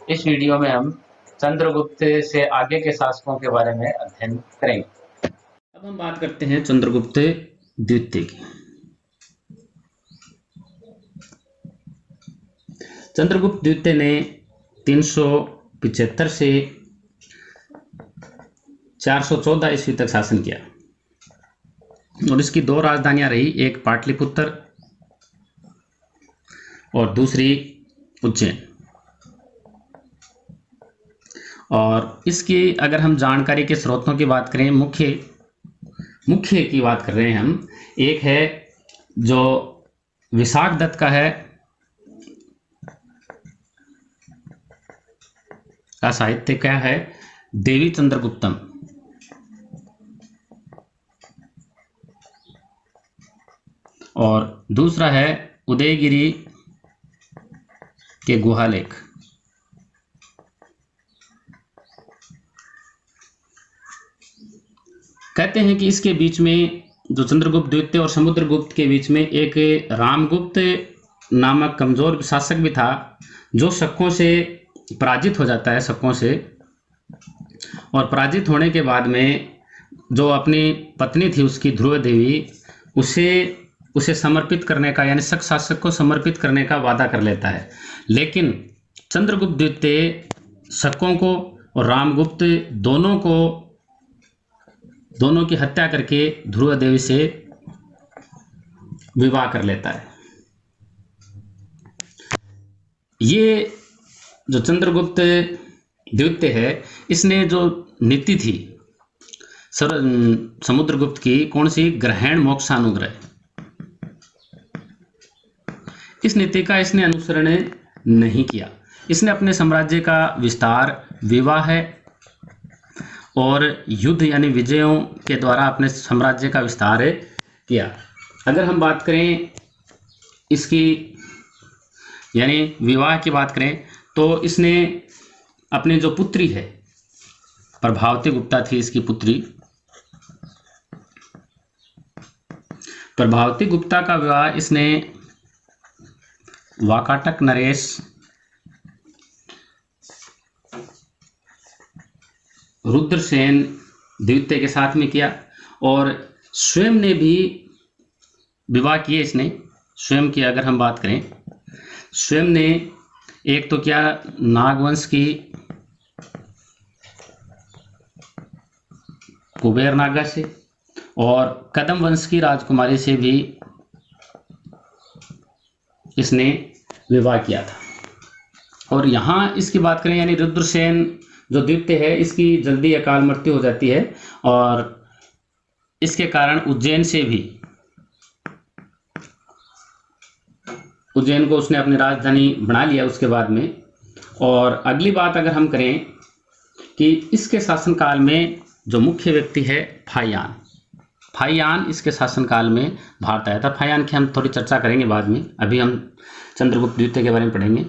इस वीडियो में हम चंद्रगुप्त से आगे के शासकों के बारे में अध्ययन करेंगे। अब हम बात करते हैं चंद्रगुप्त द्वितीय की। चंद्रगुप्त द्वितीय ने 375 से 414 ईस्वी तक शासन किया और इसकी दो राजधानियां रही, एक पाटलिपुत्र और दूसरी उज्जैन। और इसकी अगर हम जानकारी के स्रोतों की बात करें, मुख्य की बात कर रहे हैं हम, एक है जो विशाखदत्त का है का साहित्य क्या है, देवी चंद्रगुप्तम, और दूसरा है उदयगिरी के गुहालेख। कहते हैं कि इसके बीच में जो चंद्रगुप्त द्वितीय और समुद्रगुप्त के बीच में एक रामगुप्त नामक कमजोर शासक भी था, जो शकों से पराजित हो जाता है, शकों से, और पराजित होने के बाद में जो अपनी पत्नी थी उसकी, ध्रुव देवी, उसे समर्पित करने का, यानी शक शासक को समर्पित करने का वादा कर लेता है। लेकिन चंद्रगुप्त द्वितीय शकों को और रामगुप्त दोनों की हत्या करके ध्रुव देवी से विवाह कर लेता है। ये जो चंद्रगुप्त द्वितीय है, इसने जो नीति थी समुद्रगुप्त की, कौन सी, ग्रहण मोक्षानुग्रह, इस नीति का इसने अनुसरण नहीं किया। इसने अपने साम्राज्य का विस्तार विवाह और युद्ध यानी विजयों के द्वारा अपने साम्राज्य का विस्तार किया। अगर हम बात करें इसकी, यानी विवाह की बात करें, तो इसने अपनी जो पुत्री है, प्रभावती गुप्ता थी इसकी पुत्री, प्रभावती गुप्ता का विवाह इसने वाकाटक नरेश रुद्रसेन द्वितीय के साथ में किया, और स्वयं ने भी विवाह किए इसने, स्वयं की अगर हम बात करें, स्वयं ने एक तो क्या, नागवंश की कुबेर नागा से और कदम वंश की राजकुमारी से भी इसने विवाह किया था। और यहाँ इसकी बात करें, यानी रुद्रसेन जो द्वितीय है, इसकी जल्दी अकाल मृत्यु हो जाती है और इसके कारण उज्जैन को उसने अपनी राजधानी बना लिया उसके बाद में। और अगली बात अगर हम करें कि इसके शासनकाल में जो मुख्य व्यक्ति है फाहियान इसके शासनकाल में भारत आया था। फाहियान की हम थोड़ी चर्चा करेंगे बाद में, अभी हम चंद्रगुप्त द्वितीय के बारे में पढ़ेंगे।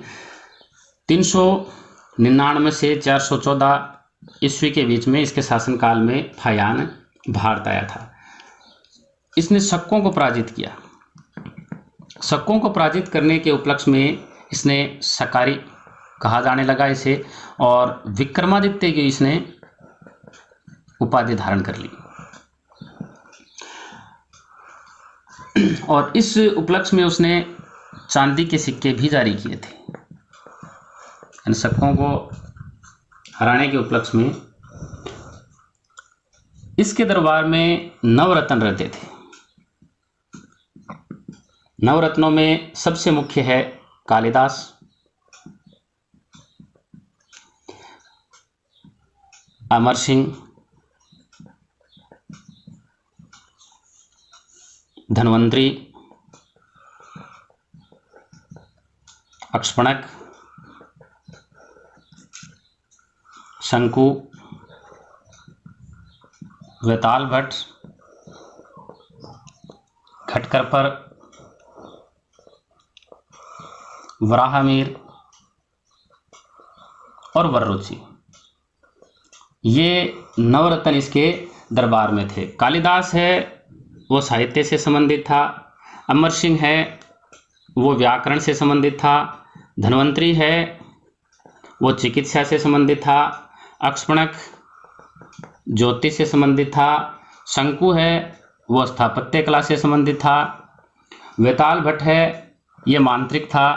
399 से 414 ईस्वी के बीच में इसके शासनकाल में फाहियान भारत आया था। इसने शकों को पराजित किया। शकों को पराजित करने के उपलक्ष्य में इसने सकारी कहा जाने लगा इसे, और विक्रमादित्य की इसने उपाधि धारण कर ली। और इस उपलक्ष्य में उसने चांदी के सिक्के भी जारी किए थे। शकों को हराने के उपलक्ष्य में इसके दरबार में नवरत्न रहते थे। नवरत्नों में सबसे मुख्य है कालिदास, अमर सिंह, धन्वंतरी, अक्षपणक, शंकु, वेताल भट्ट, खटकरपर, वराहमीर और वररुचि, ये नवरत्न इसके दरबार में थे। कालिदास है वो साहित्य से संबंधित था, अमर सिंह है वो व्याकरण से संबंधित था, धन्वंतरी है वो चिकित्सा से संबंधित था। अक्षपणक ज्योतिष से संबंधित था। शंकु है वो स्थापत्य कला से संबंधित था। वेताल भट्ट है ये मांत्रिक था।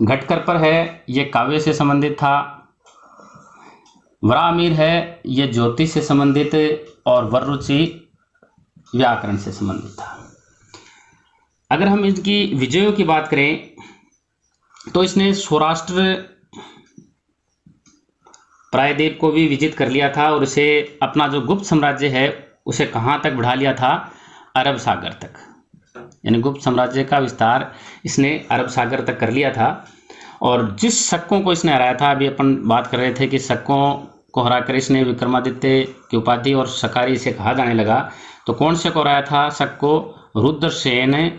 घटकरपर है ये काव्य से संबंधित था। वरामीर है ये ज्योतिष से संबंधित, और वररुचि व्याकरण से संबंधित था। अगर हम इसकी विजयों की बात करें तो इसने सौराष्ट्र प्रायद्वीप को भी विजित कर लिया था और इसे अपना जो गुप्त साम्राज्य है उसे कहाँ तक बढ़ा लिया था, अरब सागर तक। यानी गुप्त साम्राज्य का विस्तार इसने अरब सागर तक कर लिया था। और जिस शकों को इसने हराया था, अभी अपन बात कर रहे थे कि शकों को हराकर इसने विक्रमादित्य की उपाधि और शकारी इसे कहा जाने लगा, तो कौन से को हराया था? शक को रुद्रसेन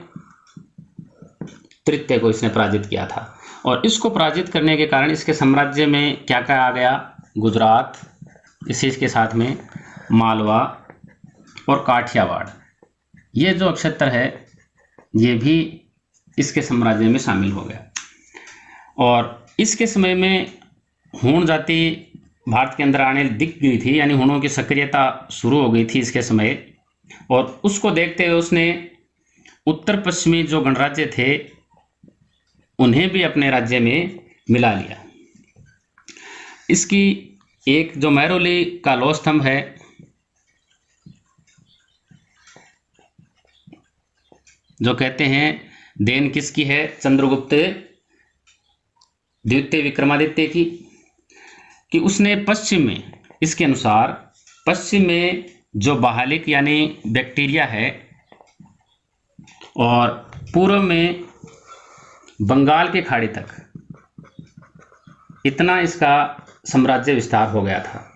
तृतीय को इसने पराजित किया था। और इसको पराजित करने के कारण इसके साम्राज्य में क्या क्या आ गया? गुजरात, इसी के साथ में मालवा और काठियावाड़, ये जो क्षेत्र है ये भी इसके साम्राज्य में शामिल हो गया। और इसके समय में हूण जाति भारत के अंदर आने दिख गई थी, यानी हूणों की सक्रियता शुरू हो गई थी इसके समय। और उसको देखते हुए उसने उत्तर पश्चिमी जो गणराज्य थे उन्हें भी अपने राज्य में मिला लिया। इसकी एक जो महरौली का लौह स्तंभ है, जो कहते हैं देन किसकी है? चंद्रगुप्त द्वितीय विक्रमादित्य की, कि उसने पश्चिम में, इसके अनुसार पश्चिम में जो बाहलिक यानी बैक्टीरिया है और पूर्व में बंगाल के खाड़ी तक, इतना इसका साम्राज्य विस्तार हो गया था।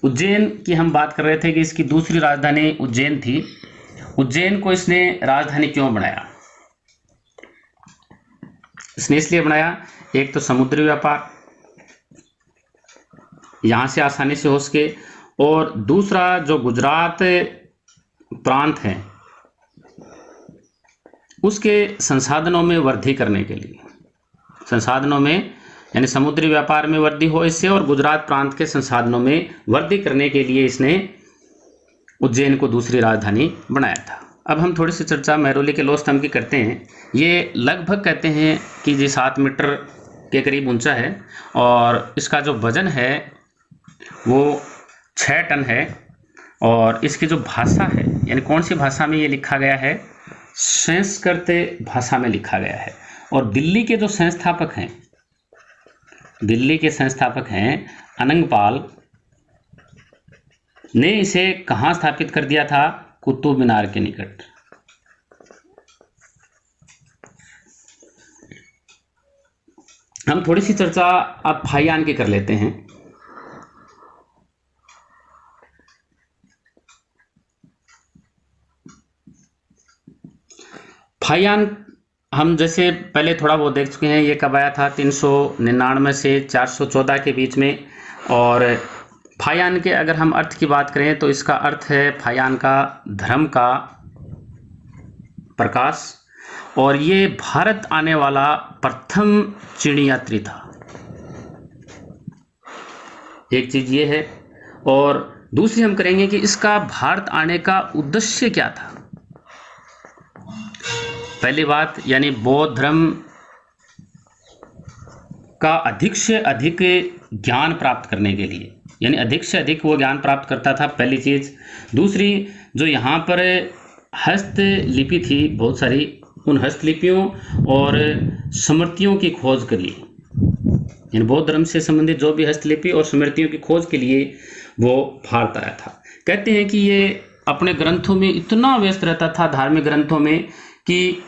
उज्जैन की हम बात कर रहे थे कि इसकी दूसरी राजधानी उज्जैन थी। उज्जैन को इसने राजधानी क्यों बनाया? इसने इसलिए बनाया, एक तो समुद्री व्यापार यहाँ से आसानी से हो सके, और दूसरा जो गुजरात प्रांत है उसके संसाधनों में वृद्धि करने के लिए, संसाधनों में यानी समुद्री व्यापार में वृद्धि हो इससे, और गुजरात प्रांत के संसाधनों में वृद्धि करने के लिए इसने उज्जैन को दूसरी राजधानी बनाया था। अब हम थोड़ी सी चर्चा महरौली के लौह स्तंभ की करते हैं। ये लगभग कहते हैं कि ये 7 मीटर के करीब ऊंचा है और इसका जो वजन है वो 6 टन है। और इसकी जो भाषा है, यानी कौन सी भाषा में ये लिखा गया है? संस्कृत भाषा में लिखा गया है। और दिल्ली के जो संस्थापक हैं, दिल्ली के संस्थापक हैं अनंगपाल ने इसे कहाँ स्थापित कर दिया था? कुतुब मीनार के निकट। हम थोड़ी सी चर्चा अब फाहियान की कर लेते हैं। फाहियान हम जैसे पहले थोड़ा बहुत देख चुके हैं, ये कब आया था? 399 से 414 के बीच में। और फाहियान के अगर हम अर्थ की बात करें तो इसका अर्थ है फाहियान का धर्म का प्रकाश, और ये भारत आने वाला प्रथम चीनी यात्री था। एक चीज ये है, और दूसरी हम करेंगे कि इसका भारत आने का उद्देश्य क्या था। पहली बात, यानी बौद्ध धर्म का अधिक से अधिक ज्ञान प्राप्त करने के लिए, यानी अधिक से अधिक वो ज्ञान प्राप्त करता था, पहली चीज। दूसरी, जो यहाँ पर हस्तलिपि थी बहुत सारी, उन हस्तलिपियों और स्मृतियों की खोज के लिए, यानी बौद्ध धर्म से संबंधित जो भी हस्तलिपि और स्मृतियों की खोज के लिए वो भारत आया था। कहते हैं कि ये अपने ग्रंथों में इतना व्यस्त रहता था, धार्मिक ग्रंथों में, कि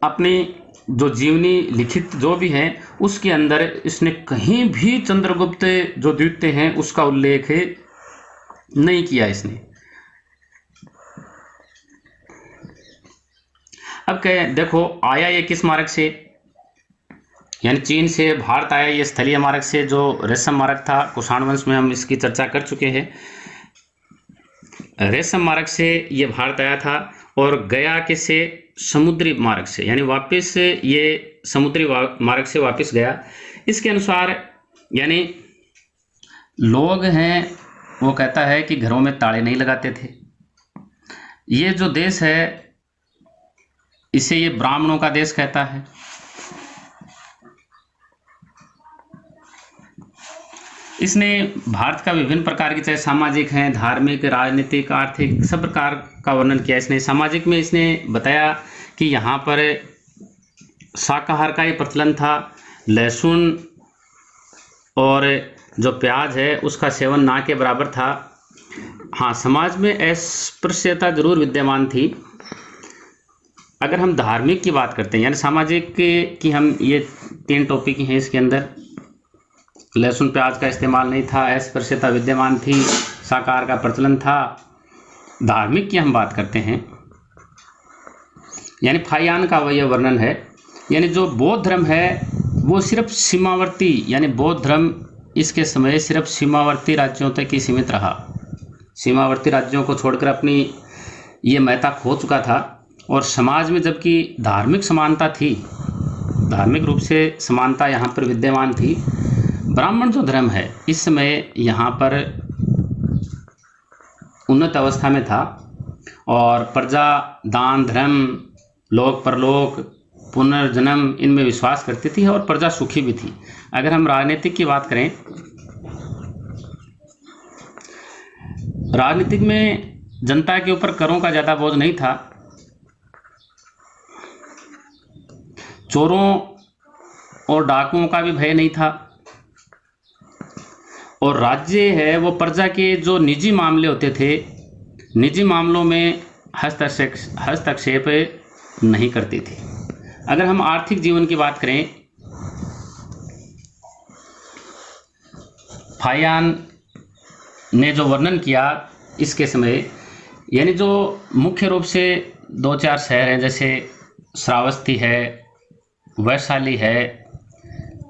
अपनी जो जीवनी लिखित जो भी है उसके अंदर इसने कहीं भी चंद्रगुप्त जो द्वितीय हैं उसका उल्लेख नहीं किया इसने। अब देखो, आया ये किस मार्ग से? यानी चीन से भारत आया ये स्थलीय मार्ग से, जो रेशम मार्ग था। कुषाण वंश में हम इसकी चर्चा कर चुके हैं। रेशम मार्ग से ये भारत आया था और गया किससे? समुद्री मार्ग से, यानी वापस ये समुद्री मार्ग से वापस गया। इसके अनुसार यानी लोग हैं, वो कहता है कि घरों में ताले नहीं लगाते थे। ये जो देश है इसे ये ब्राह्मणों का देश कहता है। इसने भारत का विभिन्न प्रकार की, चाहे सामाजिक हैं, धार्मिक, राजनीतिक, आर्थिक, सब प्रकार का वर्णन किया इसने। सामाजिक में इसने बताया कि यहाँ पर शाकाहार का ही प्रचलन था, लहसुन और जो प्याज है उसका सेवन ना के बराबर था। हाँ, समाज में अस्पृश्यता जरूर विद्यमान थी। अगर हम धार्मिक की बात करते हैं, यानी सामाजिक की, हम ये 3 टॉपिक हैं इसके अंदर। लहसुन प्याज का इस्तेमाल नहीं था, अस्पृश्यता विद्यमान थी, शाकाहार का प्रचलन था। धार्मिक की हम बात करते हैं, यानी फायान का वह वर्णन है, यानी जो बौद्ध धर्म है वो सिर्फ सीमावर्ती, यानी बौद्ध धर्म इसके समय सिर्फ सीमावर्ती राज्यों तक ही सीमित रहा। सीमावर्ती राज्यों को छोड़कर अपनी ये महत्ता खो चुका था। और समाज में जबकि धार्मिक समानता थी, धार्मिक रूप से समानता यहाँ पर विद्यमान थी, ब्राह्मण जो धर्म है इस समय यहाँ पर उन्नत अवस्था में था और प्रजा दान धर्म, लोक परलोक, पुनर्जन्म इनमें विश्वास करती थी और प्रजा सुखी भी थी। अगर हम राजनीतिक की बात करें, राजनीतिक में जनता के ऊपर करों का ज़्यादा बोझ नहीं था, चोरों और डाकुओं का भी भय नहीं था, और राज्य है वो प्रजा के जो निजी मामले होते थे, निजी मामलों में हस्तक्षेप नहीं करती थी। अगर हम आर्थिक जीवन की बात करें, फायान ने जो वर्णन किया इसके समय, यानी जो मुख्य रूप से 2-4 शहर हैं, जैसे श्रावस्ती है, वैशाली है,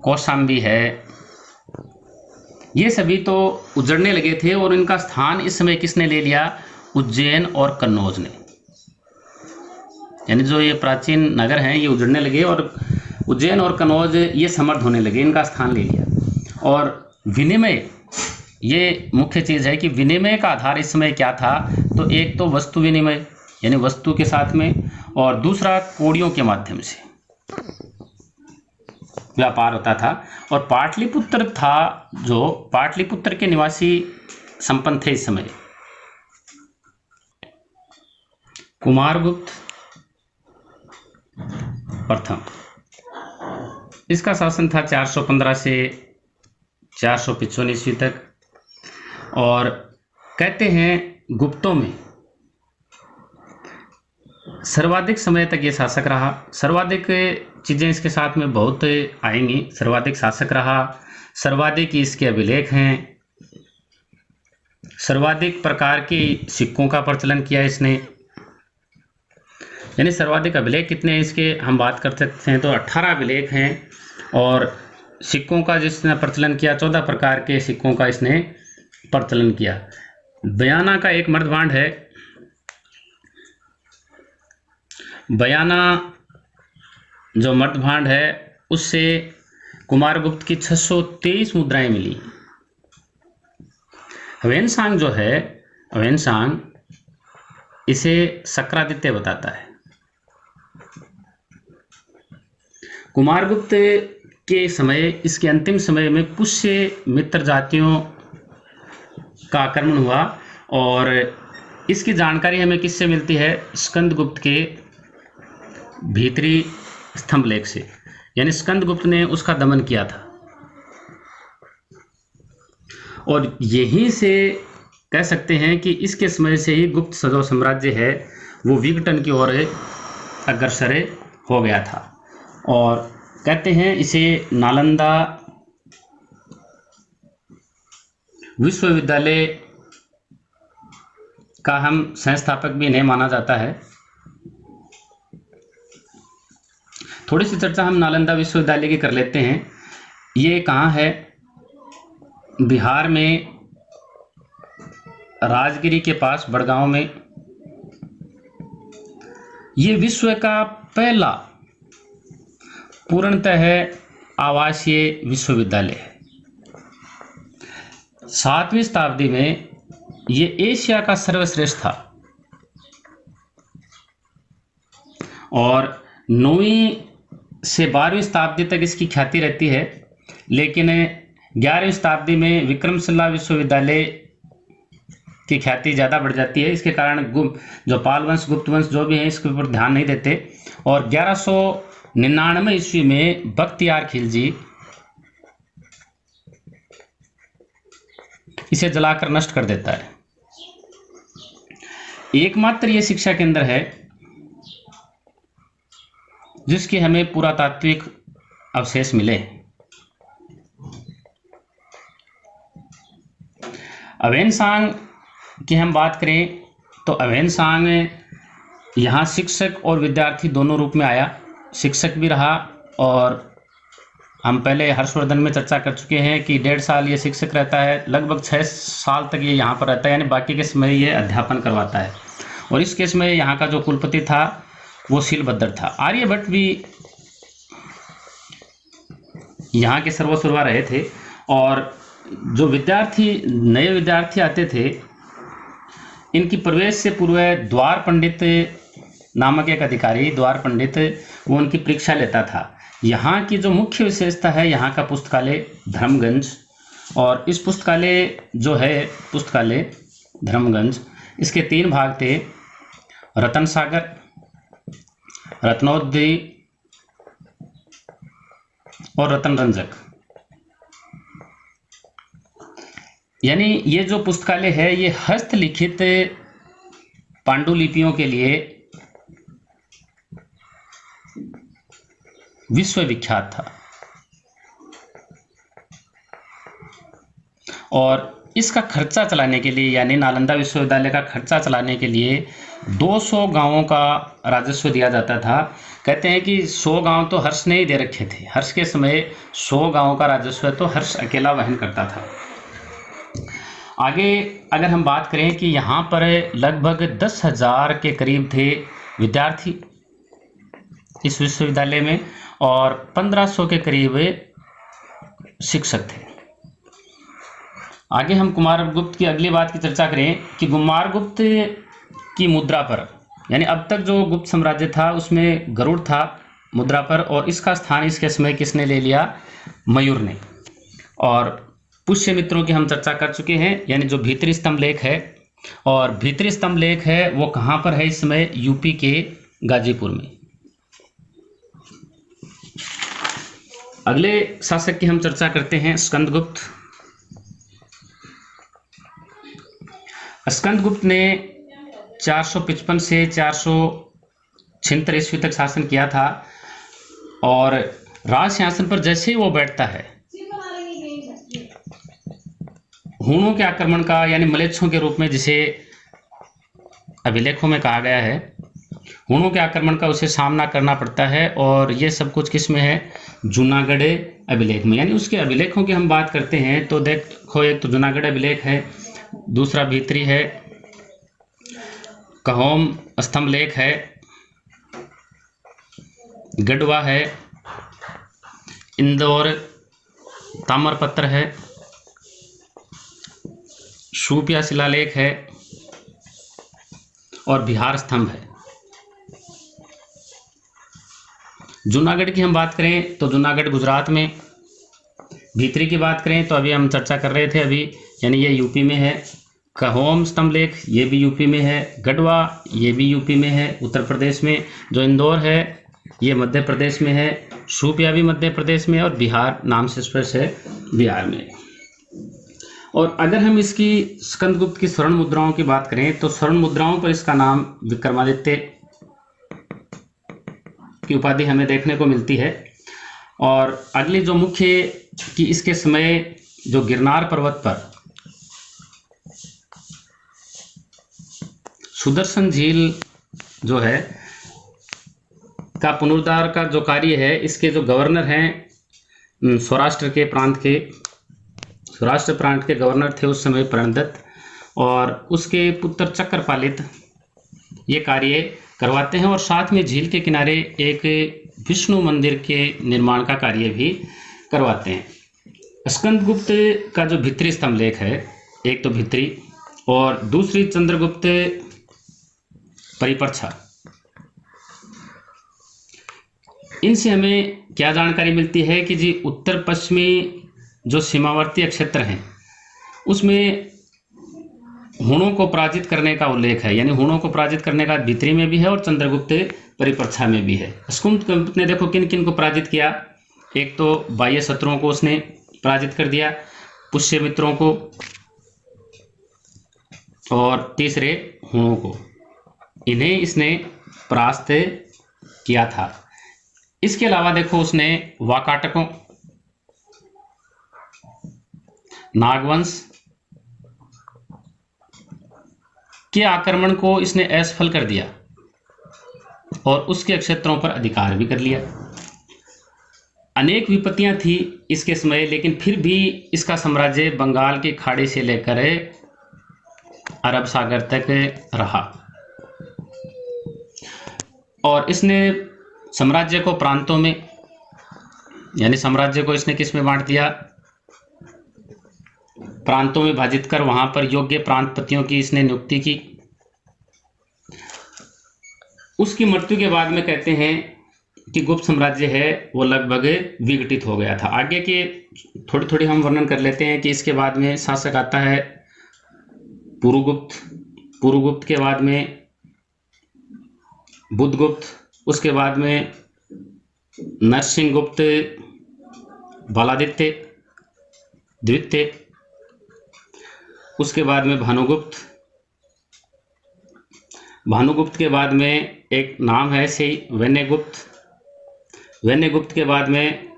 कौशाम्बी है, ये सभी तो उजड़ने लगे थे और इनका स्थान इस समय किसने ले लिया? उज्जैन और कन्नौज ने। यानी जो ये प्राचीन नगर हैं ये उजड़ने लगे और उज्जैन और कन्नौज ये समृद्ध होने लगे, इनका स्थान ले लिया। और विनिमय, ये मुख्य चीज़ है कि विनिमय का आधार इस समय क्या था? तो एक तो वस्तु विनिमय, यानी वस्तु के साथ में, और दूसरा कौड़ियों के माध्यम से व्यापार होता था। और पाटलिपुत्र था, जो पाटलिपुत्र के निवासी संपन्न थे इस समय। कुमारगुप्त प्रथम, इसका शासन था 415 से 455 ईस्वी तक। और कहते हैं गुप्तों में सर्वाधिक समय तक ये शासक रहा। सर्वाधिक चीज़ें इसके साथ में बहुत आएंगी। सर्वाधिक शासक रहा, सर्वाधिक इसके अभिलेख हैं, सर्वाधिक प्रकार के सिक्कों का प्रचलन किया इसने। यानी सर्वाधिक अभिलेख कितने हैं इसके हम बात कर सकते हैं, तो 18 अभिलेख हैं। और सिक्कों का जिसने प्रचलन किया, 14 प्रकार के सिक्कों का इसने प्रचलन किया। बयाना का एक मर्दभांड है, बयाना जो मर्दभांड है उससे कुमारगुप्त की 623 मुद्राएं मिली। ह्वेनसांग जो है, ह्वेनसांग इसे शक्रादित्य बताता है। कुमारगुप्त के समय, इसके अंतिम समय में पुष्य मित्र जातियों का आक्रमण हुआ। और इसकी जानकारी हमें किससे मिलती है? स्कंदगुप्त के भीतरी स्तंभलेख से, यानी स्कंदगुप्त ने उसका दमन किया था। और यहीं से कह सकते हैं कि इसके समय से ही गुप्त जो साम्राज्य है वो विघटन की ओर अग्रसर हो गया था। और कहते हैं इसे नालंदा विश्वविद्यालय का हम संस्थापक भी इन्हें माना जाता है। थोड़ी सी चर्चा हम नालंदा विश्वविद्यालय की कर लेते हैं। ये कहाँ है? बिहार में, राजगिरी के पास, बड़गांव में। ये विश्व का पहला पूर्णतः आवासीय विश्वविद्यालय है। 7वीं शताब्दी में ये एशिया का सर्वश्रेष्ठ था और 9वीं से 12वीं शताब्दी तक इसकी ख्याति रहती है, लेकिन 11वीं शताब्दी में विक्रमशिला विश्वविद्यालय की ख्याति ज़्यादा बढ़ जाती है। इसके कारण जो पाल वंश, गुप्त वंश जो भी हैं इसके ऊपर ध्यान नहीं देते और 1199 ईस्वी में बख्तियार खिलजी इसे जलाकर नष्ट कर देता है। एकमात्र ये शिक्षा केंद्र है जिसके हमें पुरातात्विक अवशेष मिले। अवेनसांग की हम बात करें तो अवेनसांग यहाँ शिक्षक और विद्यार्थी दोनों रूप में आया। शिक्षक भी रहा और हम पहले हर्षवर्धन में चर्चा कर चुके हैं कि 1.5 साल ये शिक्षक रहता है, लगभग 6 साल तक ये यहाँ पर रहता है, यानी बाकी के समय ये अध्यापन करवाता है। और इस केस में यहाँ का जो कुलपति था वो शीलभद्र था। आर्यभट्ट भी यहाँ के सर्वसुरवा रहे थे और जो नए विद्यार्थी आते थे, इनकी प्रवेश से पूर्व द्वार पंडित नामक एक अधिकारी, द्वार पंडित, वो उनकी परीक्षा लेता था। यहाँ की जो मुख्य विशेषता है, यहाँ का पुस्तकालय धर्मगंज, और इस पुस्तकालय जो है पुस्तकालय धर्मगंज, इसके 3 भाग थे, रतन सागर, रत्नोदय और रतन रंजक। यानी ये जो पुस्तकालय है ये हस्तलिखित पांडुलिपियों के लिए विश्वविख्यात था और इसका खर्चा चलाने के लिए, यानी नालंदा विश्वविद्यालय का खर्चा चलाने के लिए 200 गांवों का राजस्व दिया जाता था। कहते हैं कि 100 गांव तो हर्ष ने ही दे रखे थे। हर्ष के समय 100 गांवों का राजस्व तो हर्ष अकेला वहन करता था। आगे अगर हम बात करें कि यहाँ पर लगभग 10,000 के करीब थे विद्यार्थी इस विश्वविद्यालय में और 1500 के करीब शिक्षक थे। आगे हम कुमारगुप्त की अगली बात की चर्चा करें कि कुमारगुप्त की मुद्रा पर, यानी अब तक जो गुप्त साम्राज्य था उसमें गरुड़ था मुद्रा पर, और इसका स्थान इसके समय किसने ले लिया? मयूर ने। और पुष्यमित्रों की हम चर्चा कर चुके हैं, यानी जो भीतरी स्तंभ लेख है, और भीतरी स्तंभ लेख है वो कहाँ पर है इस समय? यूपी के गाजीपुर में। अगले शासक की हम चर्चा करते हैं स्कंदगुप्त। स्कंदगुप्त ने 455 से 476 ईस्वी तक शासन किया था और राज सिंहासन पर जैसे ही वो बैठता है, हूणों के आक्रमण का, यानी मलेच्छों के रूप में जिसे अभिलेखों में कहा गया है, हूणों के आक्रमण का उसे सामना करना पड़ता है। और ये सब कुछ किस में है? जूनागढ़ अभिलेख में। यानी उसके अभिलेखों की हम बात करते हैं तो देखो, एक तो जूनागढ़ अभिलेख है, दूसरा भीतरी है, कहोम स्तंभ लेख है, गढ़वा है, इंदौर ताम्रपत्र है, शूपिया शिलालेख है और बिहार स्तंभ है। जूनागढ़ की हम बात करें तो जूनागढ़ गुजरात में, भीतरी की बात करें तो अभी हम चर्चा कर रहे थे अभी, यानी ये यूपी में है, कहोम स्तंभ लेख ये भी यूपी में है, गढ़वा ये भी यूपी में है उत्तर प्रदेश में, जो इंदौर है ये मध्य प्रदेश में है, शूपिया भी मध्य प्रदेश में, और बिहार नाम से स्पष्ट है बिहार में। और अगर हम इसकी स्कंदगुप्त की स्वर्ण मुद्राओं की बात करें तो स्वर्ण मुद्राओं पर इसका नाम विक्रमादित्य की उपाधि हमें देखने को मिलती है। और अगली जो मुख्य कि इसके समय जो गिरनार पर्वत पर सुदर्शन झील जो है का पुनरुद्धार का जो कार्य है, इसके जो गवर्नर हैं सौराष्ट्र प्रांत के गवर्नर थे उस समय प्रणदत्त, और उसके पुत्र चक्रपालित ये कार्य करवाते हैं। और साथ में झील के किनारे एक विष्णु मंदिर के निर्माण का कार्य भी करवाते हैं। स्कंदगुप्त का जो भित्री स्तंभ लेख है, एक तो भित्री और दूसरी चंद्रगुप्त परिपर्छा, इनसे हमें क्या जानकारी मिलती है कि जी उत्तर पश्चिमी जो सीमावर्ती क्षेत्र हैं उसमें हुणों को पराजित करने का उल्लेख है, यानी हुणों को पराजित करने का भित्री में भी है और चंद्रगुप्त परिपर्छा में भी है। स्कंदगुप्त ने देखो किन किन को पराजित किया, एक तो बाह्य शत्रुओं को उसने पराजित कर दिया, पुष्य मित्रों को, और तीसरे हुणों को, इन्हें इसने परास्त किया था। इसके अलावा देखो उसने वाकाटकों, नागवंश के आक्रमण को इसने असफल कर दिया और उसके क्षेत्रों पर अधिकार भी कर लिया। अनेक विपत्तियां थी इसके समय, लेकिन फिर भी इसका साम्राज्य बंगाल की खाड़ी से लेकर अरब सागर तक रहा और इसने साम्राज्य को प्रांतों में, यानी साम्राज्य को इसने किस में बांट दिया, प्रांतों में विभाजित कर वहां पर योग्य प्रांतपतियों की इसने नियुक्ति की। उसकी मृत्यु के बाद में कहते हैं कि गुप्त साम्राज्य है वो लगभग विघटित हो गया था। आगे के थोड़ी थोड़ी हम वर्णन कर लेते हैं कि इसके बाद में शासक आता है पुरुगुप्त, पुरुगुप्त के बाद में बुधगुप्त, उसके बाद में नरसिंहगुप्त बालादित्य द्वितीय, उसके बाद में भानुगुप्त, भानुगुप्त के बाद में एक नाम है से वैन्यगुप्त, वैन्यगुप्त के बाद में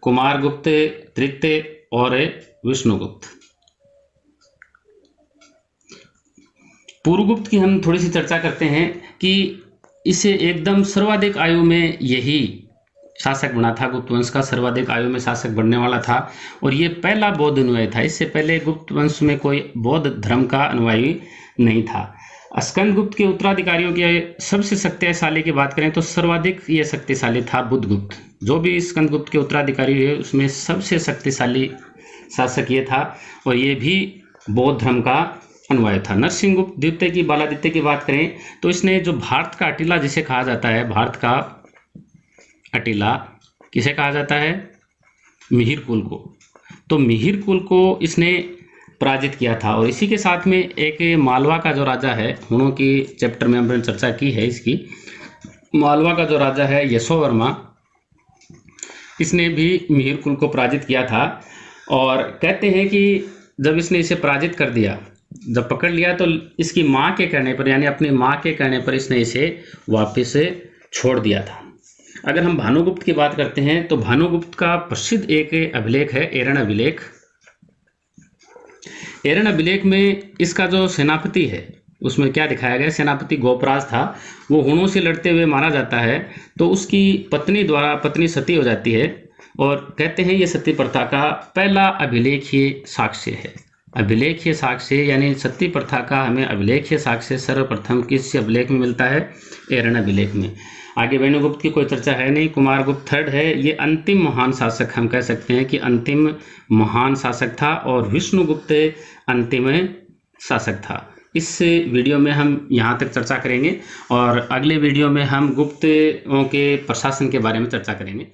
कुमारगुप्त तृतीय और विष्णुगुप्त। पुरुगुप्त की हम थोड़ी सी चर्चा करते हैं कि इसे एकदम सर्वाधिक आयु में यही शासक बना था, गुप्त वंश का सर्वाधिक आयु में शासक बनने वाला था और ये पहला बौद्ध अनुयायी था। इससे पहले गुप्त वंश में कोई बौद्ध धर्म का अनुयायी नहीं था। स्कंदगुप्त के उत्तराधिकारियों के सबसे शक्तिशाली की बात करें तो सर्वाधिक ये शक्तिशाली था बुधगुप्त। जो भी स्कंदगुप्त के उत्तराधिकारी हुए उसमें सबसे शक्तिशाली शासक ये था और ये भी बौद्ध धर्म का अनुयायी था। नरसिंहगुप्त द्वितीय की, बालादित्य की बात करें तो इसने जो भारत का अटिला जिसे कहा जाता है, भारत का अटिला किसे कहा जाता है, मिहिर कुल को, तो मिहिर कुल को इसने पराजित किया था। और इसी के साथ में एक मालवा का जो राजा है, हुणों की चैप्टर में हमने चर्चा की है इसकी, मालवा का जो राजा है यशोवर्मा, इसने भी मिहिर कुल को पराजित किया था। और कहते हैं कि जब इसने इसे पराजित कर दिया, जब पकड़ लिया, तो इसकी माँ के कहने पर, यानी अपनी माँ के कहने पर इसने इसे वापस छोड़ दिया था। अगर हम भानुगुप्त की बात करते हैं तो भानुगुप्त का प्रसिद्ध एक अभिलेख है एरण अभिलेख। एरण अभिलेख में इसका जो सेनापति है उसमें क्या दिखाया गया, सेनापति गोपराज था, वो हुणों से लड़ते हुए मारा जाता है तो उसकी पत्नी द्वारा, पत्नी सती हो जाती है और कहते हैं ये सती प्रथा का पहला अभिलेखीय साक्ष्य है। अभिलेखीय साक्ष्य यानी सती प्रथा का हमें अभिलेखीय साक्ष्य सर्वप्रथम किस अभिलेख में मिलता है, एरण अभिलेख में। आगे वैन्यगुप्त की कोई चर्चा है नहीं। कुमारगुप्त थर्ड है, ये अंतिम महान शासक हम कह सकते हैं कि अंतिम महान शासक था और विष्णुगुप्त अंतिम शासक था। इस वीडियो में हम यहाँ तक चर्चा करेंगे और अगले वीडियो में हम गुप्तों के प्रशासन के बारे में चर्चा करेंगे।